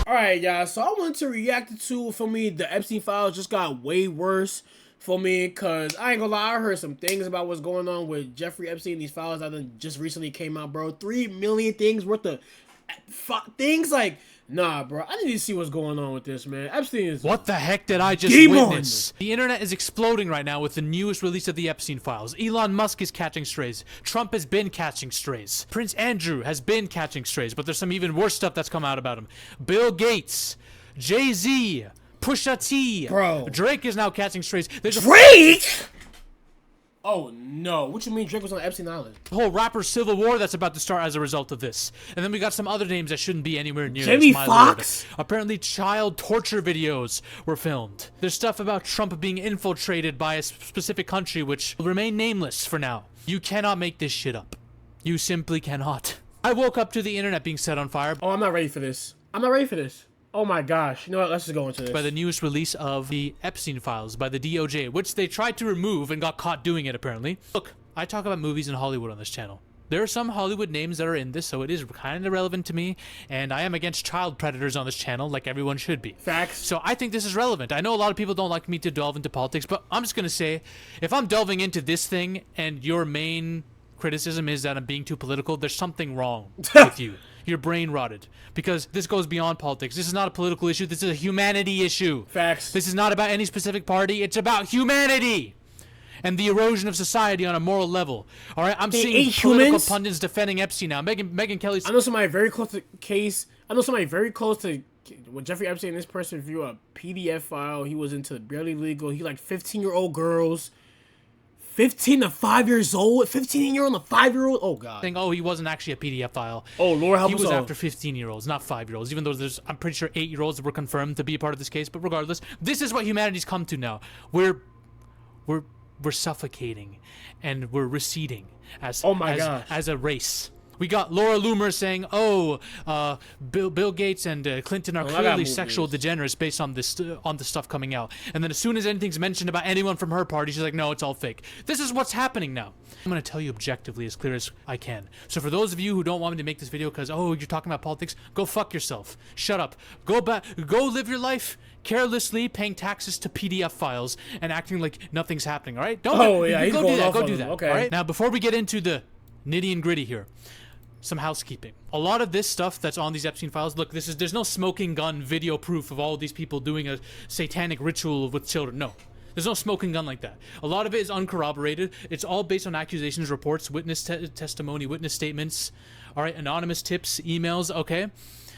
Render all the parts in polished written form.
Alright, y'all, so I wanted to react to, for me, the Epstein files just got way worse for me, because I ain't gonna lie, I heard some things about what's going on with Jeffrey Epstein, these files that just recently came out, bro. 3 million things worth of things, like, nah, bro, I need to see what's going on with this, man. Epstein is... What the heck did I just witness? The internet is exploding right now with the newest release of the Epstein files. Elon Musk is catching strays. Trump has been catching strays. Prince Andrew has been catching strays, but there's some even worse stuff that's come out about him. Bill Gates, Jay-Z, Pusha T, bro. Drake is now catching strays. There's Drake? Oh no, what you mean Drake was on Epstein Island? The whole rapper civil war that's about to start as a result of this. And then we got some other names that shouldn't be anywhere near Jamie this, Foxx? Apparently child torture videos were filmed. There's stuff about Trump being infiltrated by a specific country which will remain nameless for now. You cannot make this shit up. You simply cannot. I woke up to the internet being set on fire. Oh, I'm not ready for this. I'm not ready for this. Oh my gosh. You know what? Let's just go into this. By the newest release of the Epstein files by the DOJ, which they tried to remove and got caught doing it, apparently. Look, I talk about movies in Hollywood on this channel. There are some Hollywood names that are in this, so it is kind of relevant to me, and I am against child predators on this channel, like everyone should be. Facts. So I think this is relevant. I know a lot of people don't like me to delve into politics, but I'm just going to say, if I'm delving into this thing and your main criticism is that I'm being too political, there's something wrong with you. You're brain rotted, because this goes beyond politics. This is not a political issue. This is a humanity issue. Facts. This is not about any specific party. It's about humanity and the erosion of society on a moral level. All right, I'm seeing political pundits defending Epstein now. Megyn Kelly's... I know somebody very close to case. I know somebody very close to when Jeffrey Epstein. This person viewed a PDF file. He was into barely legal. He liked 15-year-old girls. 15 to 5 years old, 15-year-old and a 5-year-old. Oh god. Saying, oh, he wasn't actually a PDF file. Oh Lord, help us all. He was after 15-year-olds, not 5-year-olds. Even though there's, I'm pretty sure 8-year-olds were confirmed to be a part of this case. But regardless, this is what humanity's come to now. We're suffocating, and we're receding as as a race. We got Laura Loomer saying, "Oh, Bill Gates and Clinton are clearly sexual degenerates based on this the stuff coming out." And then as soon as anything's mentioned about anyone from her party, she's like, "No, it's all fake." This is what's happening now. I'm gonna tell you objectively, as clear as I can. So for those of you who don't want me to make this video because you're talking about politics, go fuck yourself. Shut up. Go back. Go live your life carelessly, paying taxes to PDF files and acting like nothing's happening. All right? Don't. Go do that. Go do that. Okay. All right. Now before we get into the nitty and gritty here. Some housekeeping. A lot of this stuff that's on these Epstein files, look, there's no smoking gun video proof of all these people doing a satanic ritual with children. No. There's no smoking gun like that. A lot of it is uncorroborated. It's all based on accusations, reports, witness testimony, witness statements, all right, anonymous tips, emails, okay?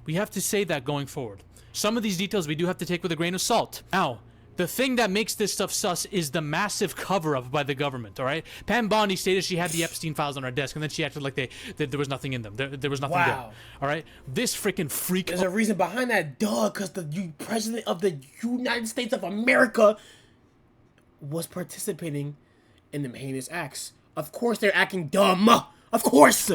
We have to say that going forward. Some of these details we do have to take with a grain of salt. Now, the thing that makes this stuff sus is the massive cover-up by the government, all right? Pam Bondi stated she had the Epstein files on her desk, and then she acted like there was nothing in them. There was nothing there, all right? This freaking freak... There's a reason behind that, duh, because the president of the United States of America was participating in them heinous acts. Of course they're acting dumb. Of course!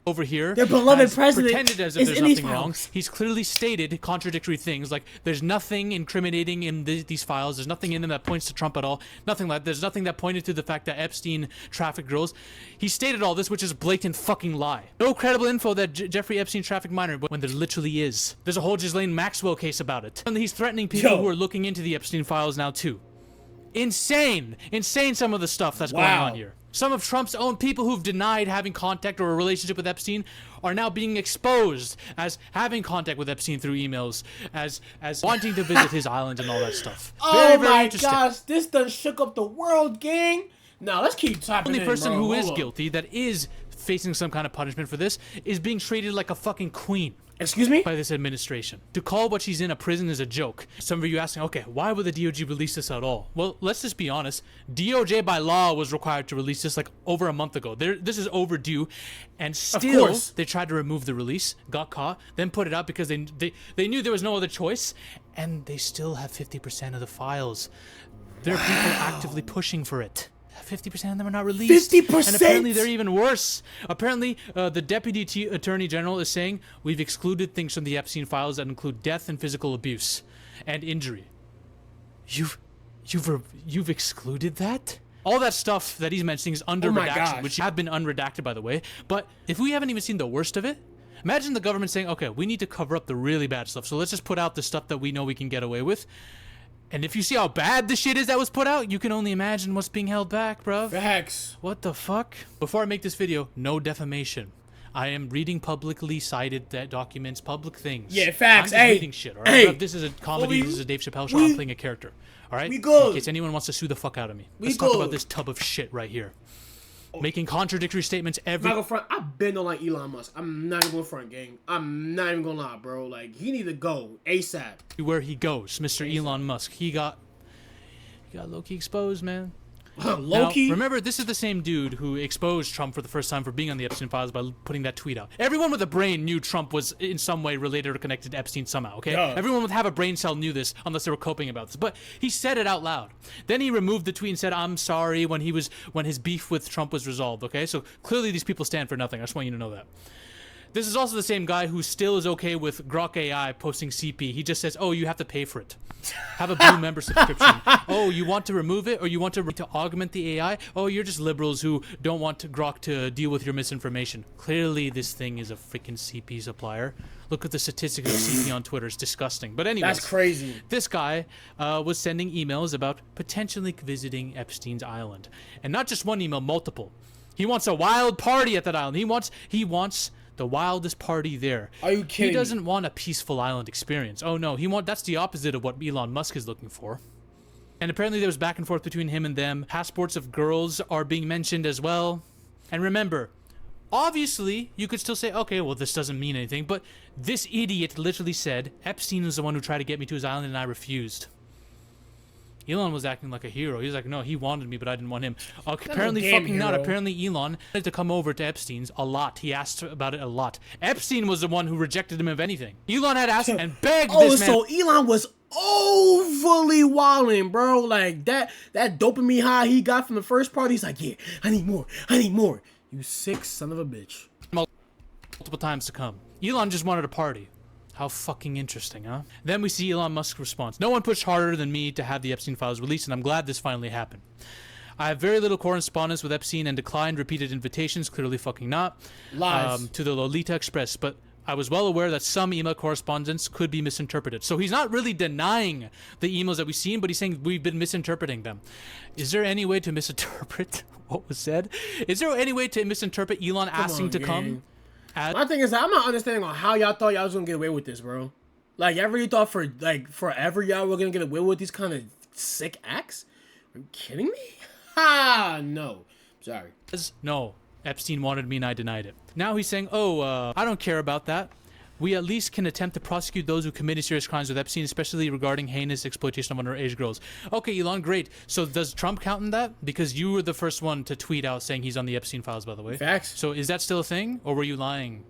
Over here, their beloved president pretended as if there's nothing wrong. He's clearly stated contradictory things, like there's nothing incriminating in these files. There's nothing in them that points to Trump at all. Nothing like there's nothing that pointed to the fact that Epstein trafficked girls. He stated all this, which is a blatant fucking lie. No credible info that Jeffrey Epstein trafficked minor, when there literally is. There's a whole Ghislaine Maxwell case about it, and he's threatening people who are looking into the Epstein files now too. Insane some of the stuff that's going on here. Some of Trump's own people who've denied having contact or a relationship with Epstein are now being exposed as having contact with Epstein through emails, as wanting to visit his island and all that stuff. Oh my gosh, this done shook up the world, gang. Now let's keep tapping. The only person who is guilty, that is facing some kind of punishment for this, is being treated like a fucking queen. Excuse me? By this administration. To call what she's in a prison is a joke. Some of you asking, okay, why would the DOJ release this at all? Well, let's just be honest. DOJ by law was required to release this like over a month ago. This is overdue, and still they tried to remove the release, got caught, then put it out because they knew there was no other choice, and they still have 50% of the files. There are people actively pushing for it. 50% of them are not released. 50%? And apparently they're even worse. Apparently, the Deputy Attorney General is saying, we've excluded things from the Epstein files that include death and physical abuse and injury. You've excluded that? All that stuff that he's mentioning is under redaction, which have been unredacted, by the way. But if we haven't even seen the worst of it, Imagine the government saying, okay, we need to cover up the really bad stuff, so let's just put out the stuff that we know we can get away with. And if you see how bad the shit is that was put out, you can only imagine what's being held back, bruv. Facts. What the fuck? Before I make this video, no defamation. I am reading publicly cited documents, public things. Yeah, facts. I'm just Hey, reading shit, all right? hey. Bruv, this is a comedy. This is a Dave Chappelle show. I'm playing a character, all right? We good. In case anyone wants to sue the fuck out of me. Let's good. talk about this tub of shit right here. Making contradictory statements every... I'm not gonna front. I've been on like Elon Musk. I'm not even gonna front, gang. I'm not even gonna lie, bro. Like, he need to go ASAP. Where he goes, Mr. Elon Musk. He got low-key exposed, man. Low-key? Now, remember, this is the same dude who exposed Trump for the first time for being on the Epstein files by putting that tweet out. Everyone with a brain knew Trump was in some way related or connected to Epstein somehow, okay? Yeah. Everyone with have a brain cell knew this, unless they were coping about this. But he said it out loud. Then he removed the tweet and said, I'm sorry, when his beef with Trump was resolved, okay? So clearly these people stand for nothing. I just want you to know that. This is also the same guy who still is okay with Grok AI posting CP. He just says, oh, you have to pay for it. Have a blue member subscription. Oh, you want to remove it? Or you want to augment the AI? Oh, you're just liberals who don't want Grok to deal with your misinformation. Clearly, this thing is a freaking CP supplier. Look at the statistics of CP on Twitter. It's disgusting. But anyways, That's crazy. this guy was sending emails about potentially visiting Epstein's island. And not just one email, multiple. He wants a wild party at that island. He wants the wildest party there. Are you kidding? He doesn't want a peaceful island experience. Oh no, that's the opposite of what Elon Musk is looking for. And apparently there was back and forth between him and them. Passports of girls are being mentioned as well. And remember, obviously you could still say, okay, well, this doesn't mean anything, but this idiot literally said Epstein was the one who tried to get me to his island and I refused. Elon was acting like a hero. He was like, no, he wanted me, but I didn't want him. Apparently fucking not. Apparently Elon wanted to come over to Epstein's a lot. He asked about it a lot. Epstein was the one who rejected him of anything. Elon had asked and begged this man. Oh, so Elon was overly wilding, bro. Like, that dopamine high he got from the first part, he's like, yeah, I need more. You sick son of a bitch. Multiple times to come. Elon just wanted a party. How fucking interesting, huh? Then we see Elon Musk's response. No one pushed harder than me to have the Epstein files released, and I'm glad this finally happened. I have very little correspondence with Epstein and declined repeated invitations, clearly fucking not, Lies. to the Lolita Express, but I was well aware that some email correspondence could be misinterpreted. So he's not really denying the emails that we've seen, but he's saying we've been misinterpreting them. Is there any way to misinterpret what was said? Is there any way to misinterpret Elon asking to come? My thing is that I'm not understanding on how y'all thought y'all was gonna get away with this, bro. Like, y'all really thought for like forever y'all were gonna get away with these kind of sick acts? Are you kidding me? Ha! No. Sorry. No. Epstein wanted me and I denied it. Now he's saying, oh, I don't care about that. We at least can attempt to prosecute those who committed serious crimes with Epstein, especially regarding heinous exploitation of underage girls. Okay, Elon, great. So does Trump count in that? Because you were the first one to tweet out saying he's on the Epstein files, by the way. Facts. So is that still a thing? Or were you lying?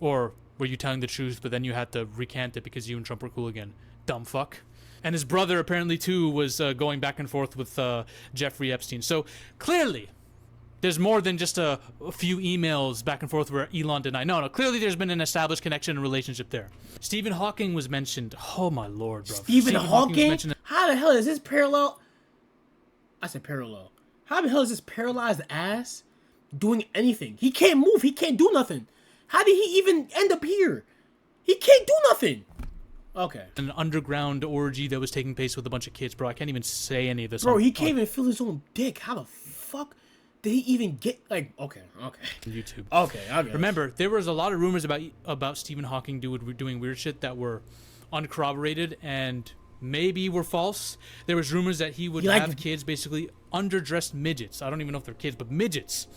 Or were you telling the truth, but then you had to recant it because you and Trump were cool again? Dumb fuck. And his brother apparently, too, was going back and forth with Jeffrey Epstein. So clearly, there's more than just a few emails back and forth where Elon denied. No, clearly there's been an established connection and relationship there. Stephen Hawking was mentioned. Oh, my Lord, bro. Stephen Hawking? How the hell is this parallel? I said parallel. How the hell is this paralyzed ass doing anything? He can't move. He can't do nothing. How did he even end up here? He can't do nothing. Okay. An underground orgy that was taking place with a bunch of kids, bro. I can't even say any of this. Bro, he can't even feel his own dick. How the fuck did he even get, like, okay. YouTube. Okay, I guess. Remember, there was a lot of rumors about Stephen Hawking doing weird shit that were uncorroborated and maybe were false. There was rumors that he would have kids, basically underdressed midgets. I don't even know if they're kids, but midgets.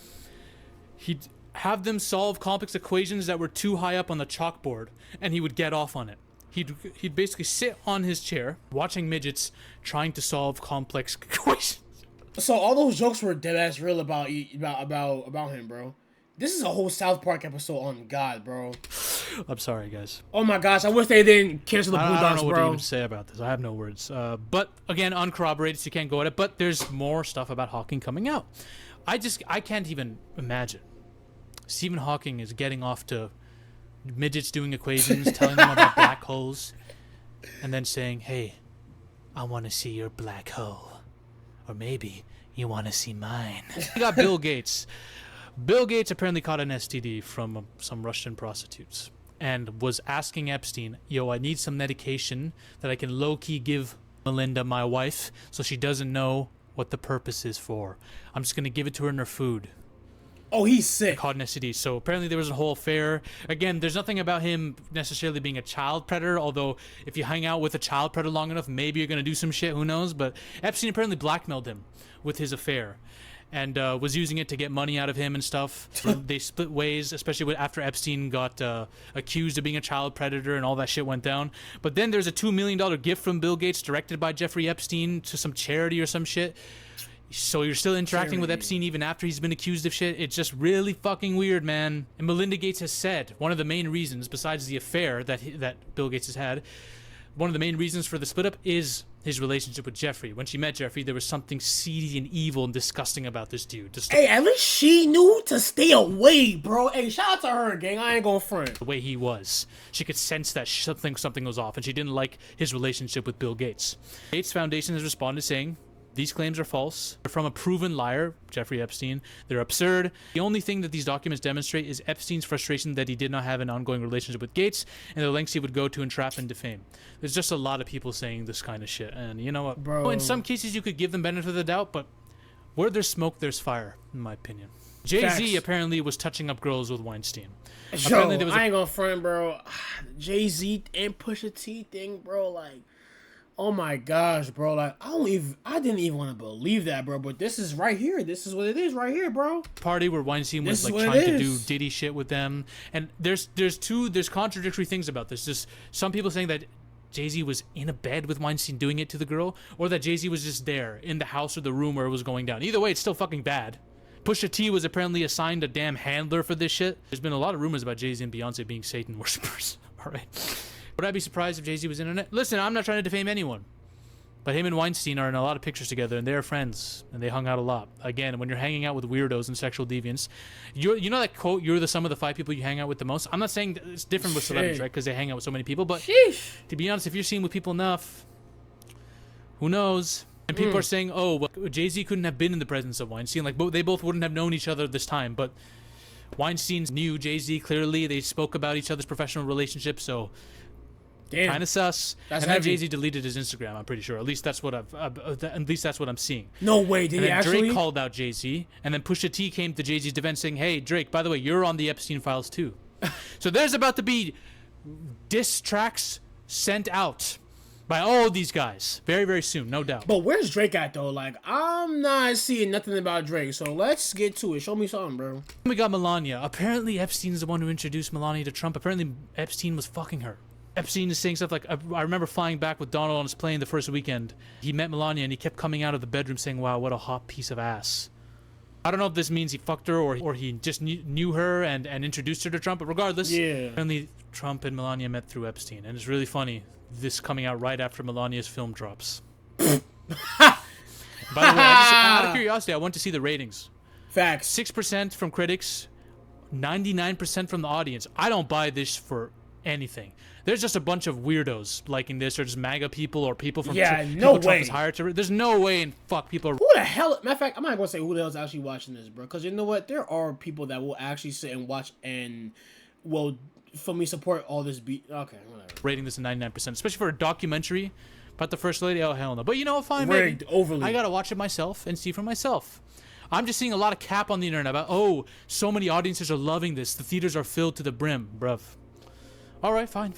He'd have them solve complex equations that were too high up on the chalkboard, and he would get off on it. He'd basically sit on his chair, watching midgets trying to solve complex equations. So all those jokes were dead ass real about him, bro. This is a whole South Park episode on God, bro. I'm sorry, guys. Oh my gosh, I wish they didn't cancel the Boondocks, bro. I don't know what to even say about this. I have no words. But again, uncorroborated, so you can't go at it. But there's more stuff about Hawking coming out. I can't even imagine. Stephen Hawking is getting off to midgets doing equations, telling them about black holes, and then saying, hey, I want to see your black hole. Or maybe you want to see mine. We got Bill Gates. Bill Gates apparently caught an STD from some Russian prostitutes and was asking Epstein, yo, I need some medication that I can low-key give Melinda, my wife, so she doesn't know what the purpose is for. I'm just going to give it to her in her food. Oh, he's sick. Caught an STD. So apparently there was a whole affair. Again, there's nothing about him necessarily being a child predator, although if you hang out with a child predator long enough, maybe you're going to do some shit, who knows? But Epstein apparently blackmailed him with his affair and was using it to get money out of him and stuff. They split ways, especially after Epstein got accused of being a child predator and all that shit went down. But then there's a $2 million gift from Bill Gates directed by Jeffrey Epstein to some charity or some shit. So you're still interacting with Epstein even after he's been accused of shit? It's just really fucking weird, man. And Melinda Gates has said one of the main reasons, besides the affair that Bill Gates has had, one of the main reasons for the split up is his relationship with Jeffrey. When she met Jeffrey, there was something seedy and evil and disgusting about this dude. Hey, at least she knew to stay away, bro. Hey, shout out to her, gang. I ain't gonna front. The way he was. She could sense that something was off, and she didn't like his relationship with Bill Gates. Gates Foundation has responded saying, these claims are false. They're from a proven liar, Jeffrey Epstein. They're absurd. The only thing that these documents demonstrate is Epstein's frustration that he did not have an ongoing relationship with Gates and the lengths he would go to entrap and defame. There's just a lot of people saying this kind of shit. And you know what? Bro. In some cases, you could give them benefit of the doubt, but where there's smoke, there's fire, in my opinion. Jay-Z apparently was touching up girls with Weinstein. Yo, I ain't gonna front, bro. Jay-Z and Pusha T thing, bro, like, oh my gosh, bro. Like, I didn't even want to believe that, bro. But this is right here. This is what it is right here, bro. Party where Weinstein was like trying to do Diddy shit with them. And there's contradictory things about this. Just some people saying that Jay-Z was in a bed with Weinstein doing it to the girl, or that Jay-Z was just there in the house or the room where it was going down. Either way, it's still fucking bad. Pusha T was apparently assigned a damn handler for this shit. There's been a lot of rumors about Jay-Z and Beyonce being Satan worshippers. All right. Would I be surprised if Jay-Z was in on it? Listen, I'm not trying to defame anyone. But him and Weinstein are in a lot of pictures together, and they're friends, and they hung out a lot. Again, when you're hanging out with weirdos and sexual deviants, you know that quote, you're the sum of the 5 people you hang out with the most? I'm not saying it's different with celebrities, right? Because they hang out with so many people. But to be honest, if you're seen with people enough, who knows? And people are saying, oh, well, Jay-Z couldn't have been in the presence of Weinstein. Like, they both wouldn't have known each other this time. But Weinstein knew Jay-Z clearly. They spoke about each other's professional relationship, so... kind of sus. That's and then heavy. Jay-Z deleted his Instagram, I'm pretty sure. At least that's what I'm seeing. No way, did he actually? Drake called out Jay-Z, and then Pusha T came to Jay-Z's defense saying, hey, Drake, by the way, you're on the Epstein files too. So there's about to be diss tracks sent out by all these guys very, very soon, no doubt. But where's Drake at, though? Like, I'm not seeing nothing about Drake, so let's get to it. Show me something, bro. We got Melania. Apparently, Epstein's the one who introduced Melania to Trump. Apparently, Epstein was fucking her. Epstein is saying stuff like, I remember flying back with Donald on his plane the first weekend. He met Melania, and he kept coming out of the bedroom saying, wow, what a hot piece of ass. I don't know if this means he fucked her or he just knew her and introduced her to Trump, but regardless, apparently Trump and Melania met through Epstein. And it's really funny, this coming out right after Melania's film drops. By the way, out of curiosity, I went to see the ratings. Facts. 6% from critics, 99% from the audience. I don't buy this for anything. There's just a bunch of weirdos liking this, or just MAGA people, or people from Trump is hired to. There's no way in fuck people. Who the hell? Matter of fact, I'm not gonna say who the hell's actually watching this, bro. Because you know what? There are people that will actually sit and watch and will, for me, support all this beat. Okay, whatever. Rating this at 99%, especially for a documentary about the first lady. Oh hell no! But you know, fine, rigged maybe. Overly. I gotta watch it myself and see for myself. I'm just seeing a lot of cap on the internet about, oh, so many audiences are loving this. The theaters are filled to the brim, bruv. All right, fine.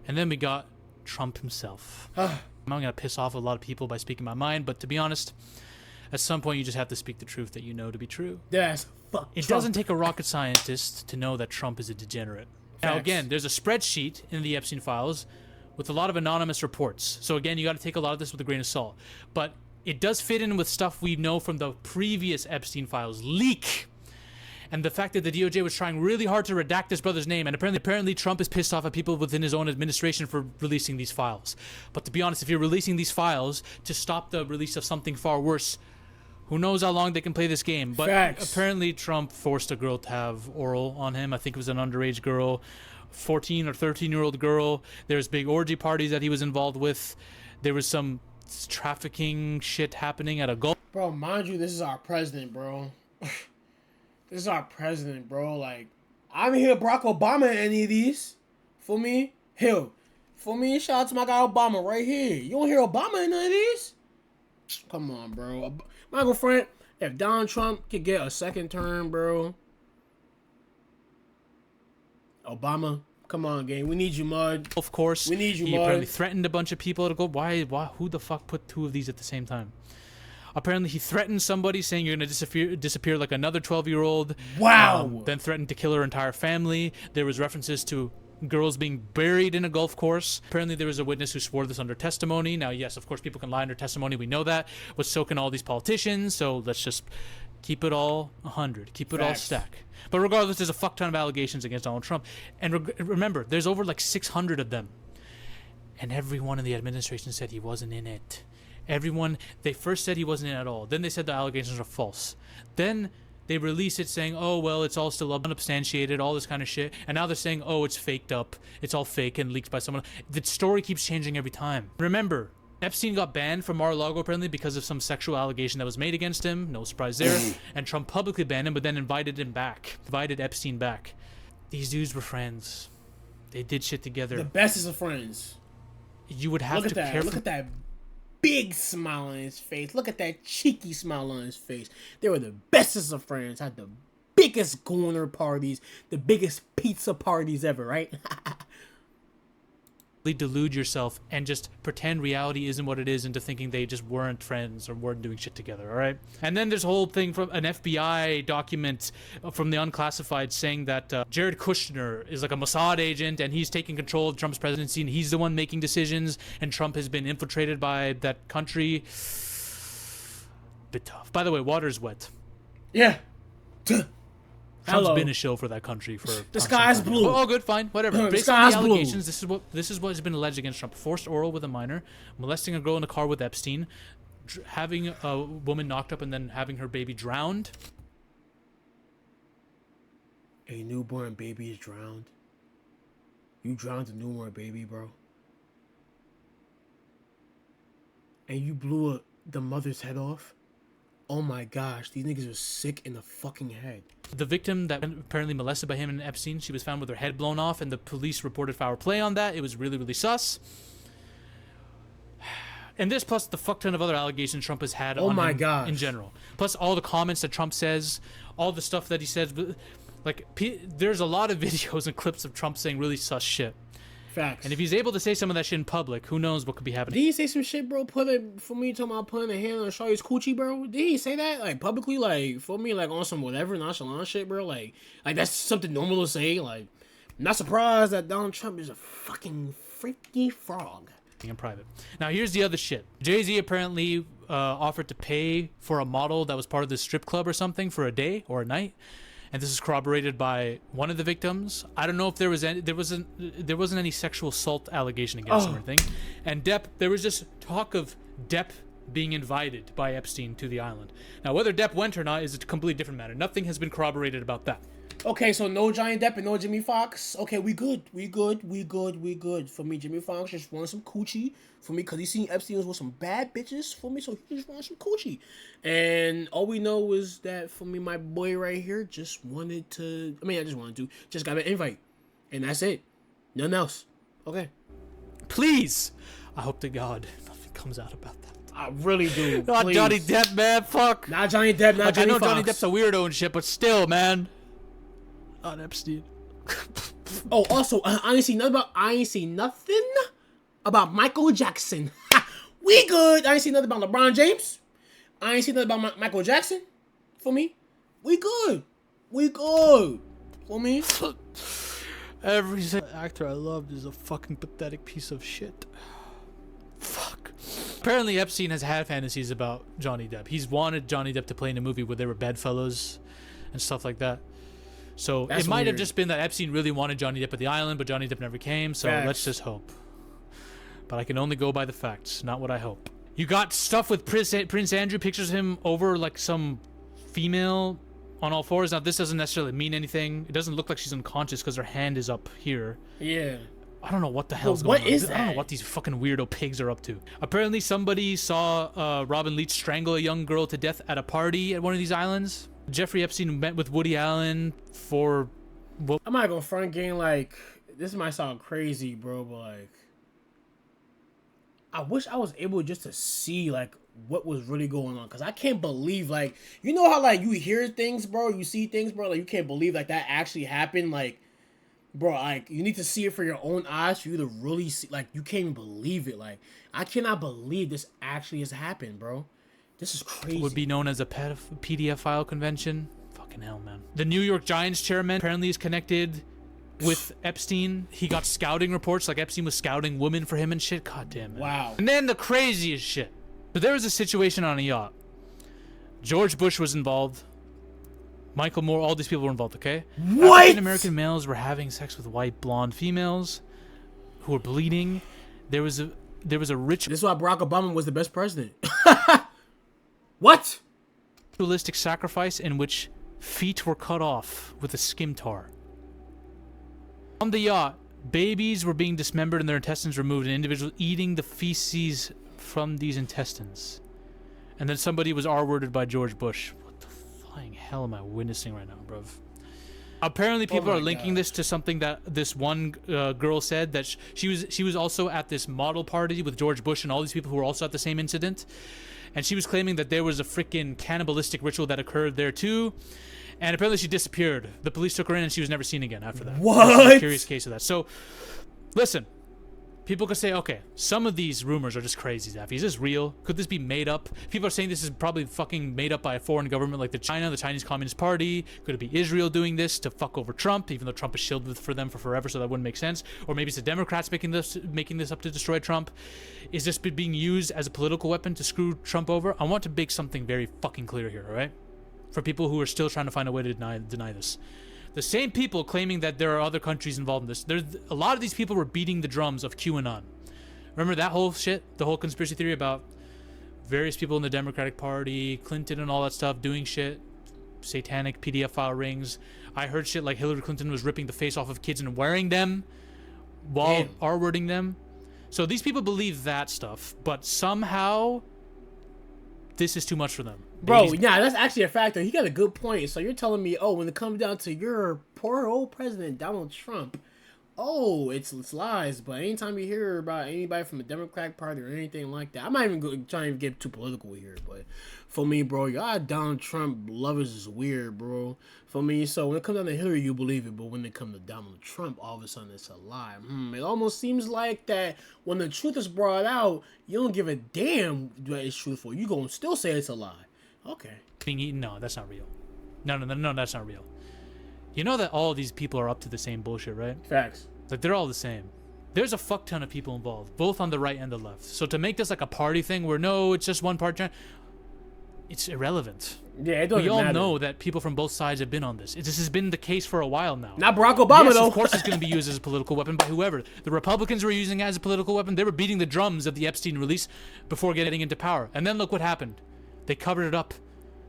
And then we got Trump himself. I'm not going to piss off a lot of people by speaking my mind, but to be honest, at some point you just have to speak the truth that you know to be true. Yes, fuck It Trump. doesn't take a rocket scientist to know that Trump is a degenerate. Now, again, there's a spreadsheet in the Epstein files with a lot of anonymous reports. So again, you got to take a lot of this with a grain of salt. But it does fit in with stuff we know from the previous Epstein files leak. And the fact that the DOJ was trying really hard to redact his brother's name, and apparently Trump is pissed off at people within his own administration for releasing these files. But to be honest, if you're releasing these files to stop the release of something far worse, who knows how long they can play this game. But apparently Trump forced a girl to have oral on him. I think it was an underage girl, 14 or 13-year-old girl. There's big orgy parties that he was involved with. There was some trafficking shit happening at a golf. Bro, mind you, this is our president, bro. This is our president, bro. Like, I haven't heard Barack Obama in any of these. For me, hell. For me, shout out to my guy Obama right here. You don't hear Obama in none of these? Come on, bro. My girlfriend, if Donald Trump could get a second term, bro. Obama, come on, gang. We need you, Mud. Of course. We need you, He Mud. apparently threatened a bunch of people to go. Why? Who the fuck put two of these at the same time? Apparently, he threatened somebody saying you're gonna disappear like another 12-year-old. Wow. Then threatened to kill her entire family. There was references to girls being buried in a golf course. Apparently, there was a witness who swore this under testimony. Now, yes, of course, people can lie under testimony. We know that. But so can all these politicians. So let's just keep it all 100. Keep it all stack. But regardless, there's a fuck ton of allegations against Donald Trump. And remember, there's over like 600 of them. And everyone in the administration said he wasn't in it. Everyone, they first said he wasn't in at all. Then they said the allegations are false. Then they released it saying, oh, well, it's all still unsubstantiated, all this kind of shit. And now they're saying, oh, it's faked up. It's all fake and leaked by someone. The story keeps changing every time. Remember, Epstein got banned from Mar-a-Lago apparently because of some sexual allegation that was made against him. No surprise there. And Trump publicly banned him, but then invited Epstein back. These dudes were friends. They did shit together. The bestest of friends. You would have to care. Look at that big smile on his face. Look at that cheeky smile on his face. They were the bestest of friends. Had the biggest gooner parties, the biggest pizza parties ever, right? Delude yourself and just pretend reality isn't what it is into thinking they just weren't friends or weren't doing shit together, all right? And then there's a whole thing from an FBI document from the unclassified saying that Jared Kushner is like a Mossad agent and he's taking control of Trump's presidency and he's the one making decisions and Trump has been infiltrated by that country. Bit tough. By the way, water's wet. Yeah. Trump's been a show for that country for the sky's blue. Oh, good, fine, whatever. Based on the allegations, this is what has been alleged against Trump: forced oral with a minor, molesting a girl in a car with Epstein, having a woman knocked up and then having her baby drowned. A newborn baby is drowned. You drowned a newborn baby, bro. And you blew the mother's head off. Oh my gosh, these niggas are sick in the fucking head. The victim that apparently molested by him and Epstein, she was found with her head blown off, and the police reported foul play on that. It was really, really sus. And this plus the fuck ton of other allegations Trump has had on him in general. Plus all the comments that Trump says, all the stuff that he says. Like, there's a lot of videos and clips of Trump saying really sus shit. Facts. And if he's able to say some of that shit in public, who knows what could be happening. Did he say some shit, bro? Talking about putting a hand on Shawty's coochie, bro? Did he say that, like, publicly, like, for me, like, on some whatever nonchalant shit, bro? Like that's something normal to say. Like, I'm not surprised that Donald Trump is a fucking freaky frog. In private. Now, here's the other shit. Jay-Z apparently offered to pay for a model that was part of this strip club or something for a day or a night. And this is corroborated by one of the victims. I don't know if there wasn't any sexual assault allegation against him or anything. And Depp, there was just talk of Depp being invited by Epstein to the island. Now, whether Depp went or not is a completely different matter. Nothing has been corroborated about that. Okay, so no Johnny Depp and no Jimmy Fox. Okay, we good. For me, Jimmy Fox just wanted some coochie. For me, because he seen Epstein was with some bad bitches. For me, so he just wanted some coochie. And all we know is that, for me, my boy right here just got an invite. And that's it. Nothing else. Okay. Please. I hope to God nothing comes out about that. I really do. Not please. Johnny Depp, man. Fuck. Not Johnny Depp, not Jimmy Fox. I know Johnny Depp's a weirdo and shit, but still, man. Not Epstein. Oh, also, I ain't seen nothing about Michael Jackson. We good. I ain't seen nothing about LeBron James. I ain't seen nothing about Michael Jackson. For me, we good. For me. Every actor I loved is a fucking pathetic piece of shit. Fuck. Apparently Epstein has had fantasies about Johnny Depp. He's wanted Johnny Depp to play in a movie where they were bedfellows and stuff like that. So it might have just been that Epstein really wanted Johnny Depp at the island, but Johnny Depp never came, so let's just hope. But I can only go by the facts, not what I hope. You got stuff with Prince Andrew, pictures of him over like some female on all fours. Now this doesn't necessarily mean anything. It doesn't look like she's unconscious because her hand is up here. Yeah. I don't know what the hell's going on. What is that? I don't know what these fucking weirdo pigs are up to. Apparently somebody saw Robin Leach strangle a young girl to death at a party at one of these islands. Jeffrey Epstein met with Woody Allen for what? I'm not gonna front game, like, this might sound crazy, bro, but like, I wish I was able just to see like what was really going on, because I can't believe, like, you know how like you hear things, bro, you see things, bro, like you can't believe like that actually happened, like, bro, like you need to see it for your own eyes for you to really see, like, you can't even believe it. Like, I cannot believe this actually has happened, bro. This is crazy. Would be known as a PDF file convention. Fucking hell, man. The New York Giants chairman apparently is connected with Epstein. He got scouting reports, like Epstein was scouting women for him and shit. God damn, man. Wow. And then the craziest shit. So there was a situation on a yacht. George Bush was involved. Michael Moore, all these people were involved, okay? What? African American males were having sex with white blonde females who were bleeding. There was a This is why Barack Obama was the best president. What? ritualistic sacrifice in which feet were cut off with a scimitar. On the yacht, babies were being dismembered and their intestines removed, and individuals eating the feces from these intestines. And then somebody was R-worded by George Bush. What the flying hell am I witnessing right now, bruv? Apparently, people are linking this to something that this one girl said, that she was also at this model party with George Bush and all these people who were also at the same incident, and she was claiming that there was a freaking cannibalistic ritual that occurred there too, and apparently she disappeared. The police took her in and she was never seen again after that. What? A curious case of that. So, listen. People could say, okay, some of these rumors are just crazy, Zaffy. Is this real? Could this be made up? People are saying this is probably fucking made up by a foreign government like the Chinese Communist Party. Could it be Israel doing this to fuck over Trump, even though Trump is shielded for them for forever, so that wouldn't make sense? Or maybe it's the Democrats making this up to destroy Trump. Is this being used as a political weapon to screw Trump over? I want to make something very fucking clear here, all right? For people who are still trying to find a way to deny this. The same people claiming that there are other countries involved in this. There's a lot of these people were beating the drums of QAnon. Remember that whole shit? The whole conspiracy theory about various people in the Democratic Party, Clinton and all that stuff, doing shit, satanic PDF file rings. I heard shit like Hillary Clinton was ripping the face off of kids and wearing them while R-wording them. So these people believe that stuff, but somehow this is too much for them. Bro, yeah, that's actually a factor. He got a good point. So you're telling me, oh, when it comes down to your poor old president, Donald Trump, oh, it's lies. But anytime you hear about anybody from the Democratic Party or anything like that, I'm not even trying to get too political here, but for me, bro, y'all Donald Trump lovers is weird, bro. For me, so when it comes down to Hillary, you believe it, but when it comes to Donald Trump, all of a sudden it's a lie. It almost seems like that when the truth is brought out, you don't give a damn that it's truthful. You gonna still say it's a lie. Okay. Being eaten? No, that's not real. No, that's not real. You know that all these people are up to the same bullshit, right? Facts. Like, they're all the same. There's a fuck ton of people involved, both on the right and the left. So to make this like a party thing where, no, it's just one party, it's irrelevant. Yeah, it doesn't We all matter. know that people from both sides have been on this. This has been the case for a while now. Not Barack Obama, yes, though. of course it's going to be used as a political weapon by whoever. The Republicans were using it as a political weapon. They were beating the drums of the Epstein release before getting into power. And then look what happened. They covered it up.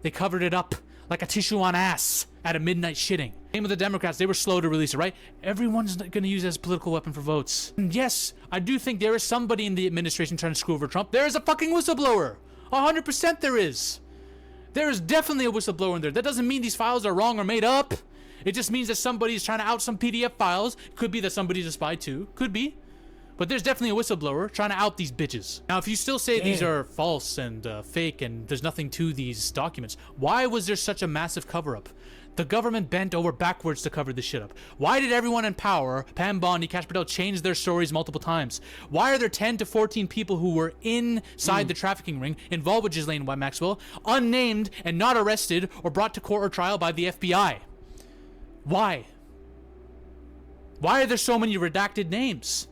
They covered it up like a tissue on ass at a midnight shitting. Same with the Democrats. They were slow to release it, right? Everyone's going to use it as a political weapon for votes. And yes, I do think there is somebody in the administration trying to screw over Trump. There is a fucking whistleblower. 100% there is. There is definitely a whistleblower in there. That doesn't mean these files are wrong or made up. It just means that somebody's trying to out some PDF files. Could be that somebody's a spy too. Could be. But there's definitely a whistleblower trying to out these bitches. Now, if you still say these are false and fake and there's nothing to these documents, why was there such a massive cover-up? The government bent over backwards to cover this shit up. Why did everyone in power, Pam Bondi, Kash Patel, change their stories multiple times? Why are there 10 to 14 people who were inside the trafficking ring, involved with Ghislaine Maxwell, unnamed and not arrested or brought to court or trial by the FBI? Why? Why are there so many redacted names?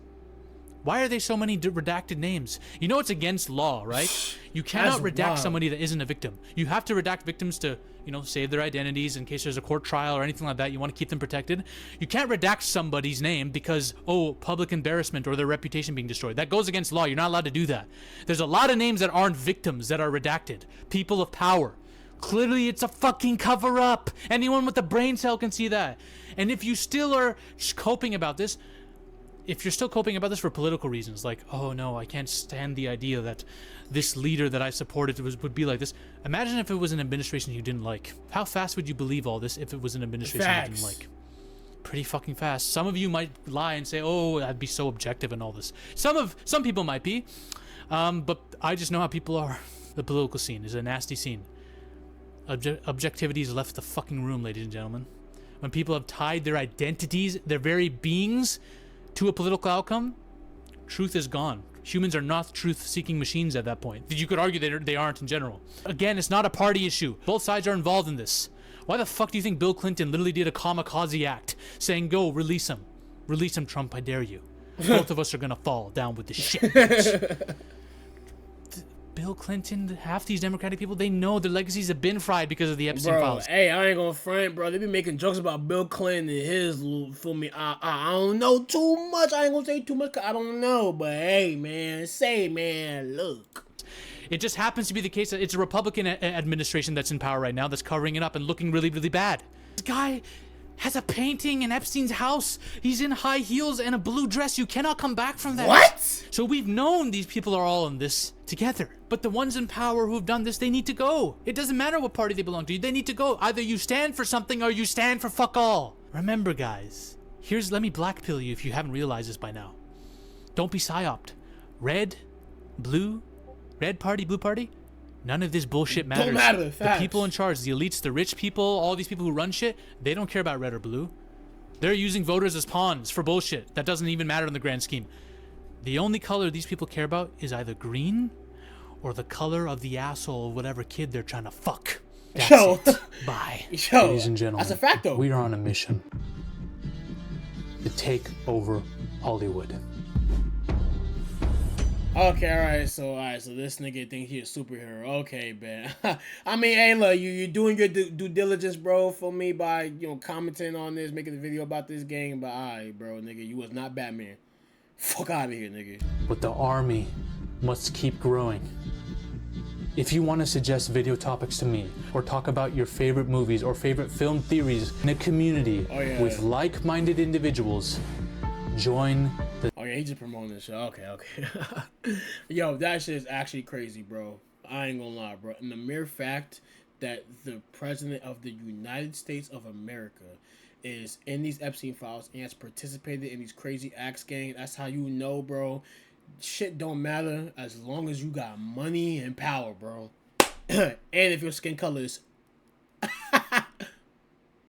Why are there so many redacted names? You know it's against law, right? You cannot redact somebody that isn't a victim. You have to redact victims to, save their identities in case there's a court trial or anything like that. You want to keep them protected. You can't redact somebody's name because, public embarrassment or their reputation being destroyed. That goes against law. You're not allowed to do that. There's a lot of names that aren't victims that are redacted. People of power. Clearly, it's a fucking cover-up. Anyone with a brain cell can see that. And if you still are coping about this, if you're still coping about this for political reasons, like, oh no, I can't stand the idea that this leader that I supported would be like this. Imagine if it was an administration you didn't like. How fast would you believe all this if it was an administration you didn't like? Pretty fucking fast. Some of you might lie and say, oh, I'd be so objective and all this. Some people might be. But I just know how people are. The political scene is a nasty scene. Objectivity has left the fucking room, ladies and gentlemen. When people have tied their identities, their very beings, to a political outcome, truth is gone. Humans are not truth-seeking machines at that point. You could argue they aren't in general. Again, it's not a party issue. Both sides are involved in this. Why the fuck do you think Bill Clinton literally did a kamikaze act saying, go, release him. Release him, Trump, I dare you. Both of us are gonna fall down with the shit, bitch. Bill Clinton, half these Democratic people, they know their legacies have been fried because of the Epstein files. Hey, I ain't gonna front, bro. They be making jokes about Bill Clinton and his, feel me, I don't know too much. I ain't gonna say too much 'cause I don't know. But hey, man, look. It just happens to be the case that it's a Republican administration that's in power right now that's covering it up and looking really, really bad. This guy has a painting in Epstein's house. He's in high heels and a blue dress. You cannot come back from that. What? So we've known these people are all in this together. But the ones in power who've done this, they need to go. It doesn't matter what party they belong to. They need to go. Either you stand for something or you stand for fuck all. Remember, guys. Let me blackpill you if you haven't realized this by now. Don't be psyoped. Red, blue, red party, blue party. None of this bullshit matters. Don't matter. The people in charge, the elites, the rich people, all these people who run shit, they don't care about red or blue. They're using voters as pawns for bullshit. That doesn't even matter in the grand scheme. The only color these people care about is either green or the color of the asshole of whatever kid they're trying to fuck. That's it. Bye. Ladies and gentlemen, that's a fact though. We are on a mission to take over Hollywood. Okay, alright, so this nigga thinks he a superhero. Okay, man. I mean, hey, look, you're doing your due diligence, bro, for me by, commenting on this, making a video about this game, but alright, bro, nigga, you was not Batman. Fuck out of here, nigga. But the army must keep growing. If you want to suggest video topics to me, or talk about your favorite movies or favorite film theories in a community with like-minded individudsjoin the... Oh yeah, he just promoting this shit. Okay. Yo, that shit is actually crazy, bro. I ain't gonna lie, bro. And the mere fact that the president of the United States of America is in these Epstein files and has participated in these crazy acts, gang, that's how you know, bro. Shit don't matter as long as you got money and power, bro. And if your skin color is